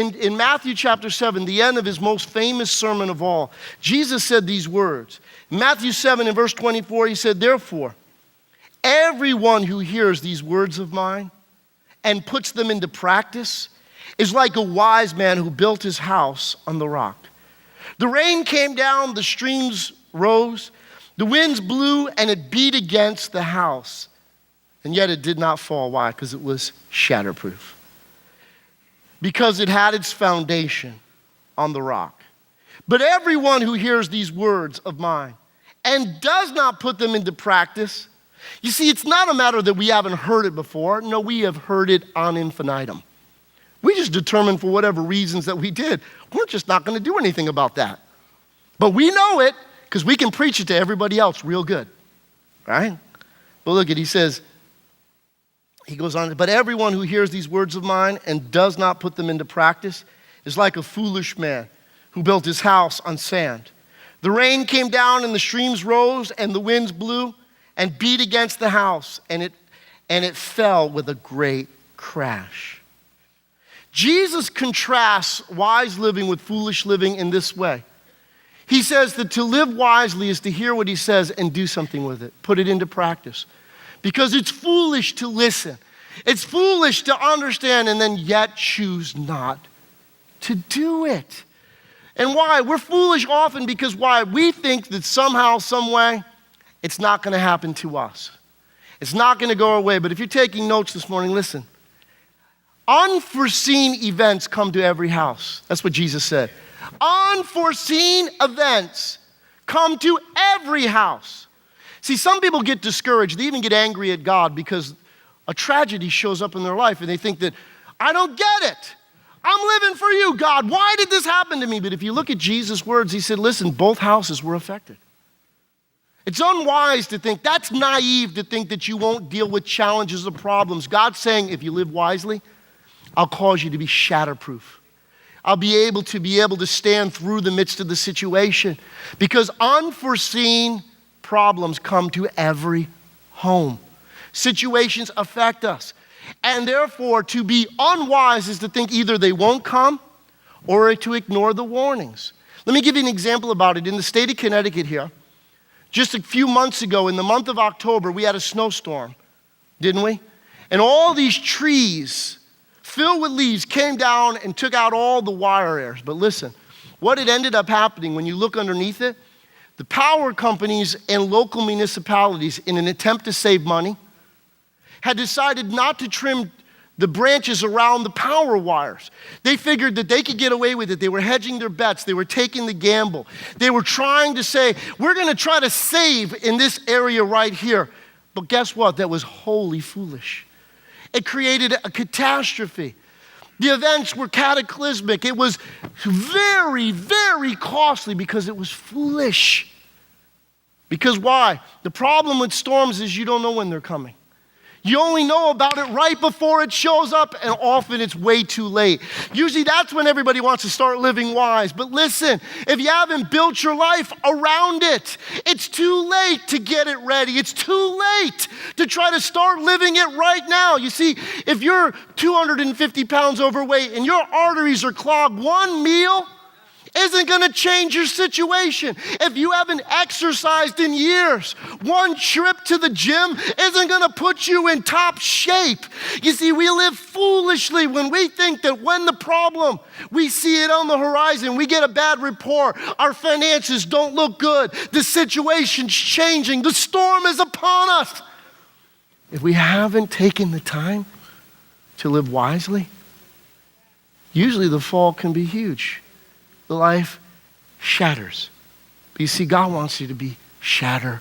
In Matthew chapter 7, the end of his most famous sermon of all, Jesus said these words. In Matthew 7 and verse 24, he said, "Therefore, everyone who hears these words of mine and puts them into practice is like a wise man who built his house on the rock. The rain came down, the streams rose, the winds blew, and it beat against the house. And yet it did not fall." Why? Because it was shatterproof. Because it had its foundation on the rock. "But everyone who hears these words of mine and does not put them into practice," you see, it's not a matter that we haven't heard it before. No, we have heard it on infinitum. We just determined for whatever reasons that we did, we're just not going to do anything about that. But we know it because we can preach it to everybody else real good, right? But look at, he goes on, "But everyone who hears these words of mine and does not put them into practice is like a foolish man who built his house on sand. The rain came down and the streams rose and the winds blew and beat against the house, and it fell with a great crash." Jesus contrasts wise living with foolish living in this way. He says that to live wisely is to hear what he says and do something with it, put it into practice. Because it's foolish to listen. It's foolish to understand and then yet choose not to do it. And why? We're foolish often because why? We think that somehow, some way, it's not going to happen to us. It's not going to go our way. But if you're taking notes this morning, listen. Unforeseen events come to every house. That's what Jesus said. Unforeseen events come to every house. See, some people get discouraged. They even get angry at God because a tragedy shows up in their life and they think that, I don't get it. I'm living for you, God. Why did this happen to me? But if you look at Jesus' words, he said, listen, both houses were affected. It's unwise to think, that's naive to think that you won't deal with challenges or problems. God's saying, if you live wisely, I'll cause you to be shatterproof. I'll be able to stand through the midst of the situation because unforeseen problems come to every home. Situations affect us. And therefore, to be unwise is to think either they won't come or to ignore the warnings. Let me give you an example about it. In the state of Connecticut here, just a few months ago, in the month of October, we had a snowstorm, didn't we? And all these trees filled with leaves came down and took out all the wire hairs. But listen, what had ended up happening when you look underneath it, the power companies and local municipalities, in an attempt to save money, had decided not to trim the branches around the power wires. They figured that they could get away with it. They were hedging their bets. They were taking the gamble. They were trying to say, we're going to try to save in this area right here. But guess what? That was wholly foolish. It created a catastrophe. The events were cataclysmic. It was very, very costly because it was foolish. Because why? The problem with storms is you don't know when they're coming. You only know about it right before it shows up, and often it's way too late. Usually that's when everybody wants to start living wise. But listen, if you haven't built your life around it, it's too late to get it ready. It's too late to try to start living it right now. You see, if you're 250 pounds overweight and your arteries are clogged, one meal isn't going to change your situation. If you haven't exercised in years, one trip to the gym isn't going to put you in top shape. You see, we live foolishly when we think that when the problem, we see it on the horizon, we get a bad report, our finances don't look good, the situation's changing, the storm is upon us. If we haven't taken the time to live wisely, usually the fall can be huge. The life shatters. But you see, God wants you to be shatterproof.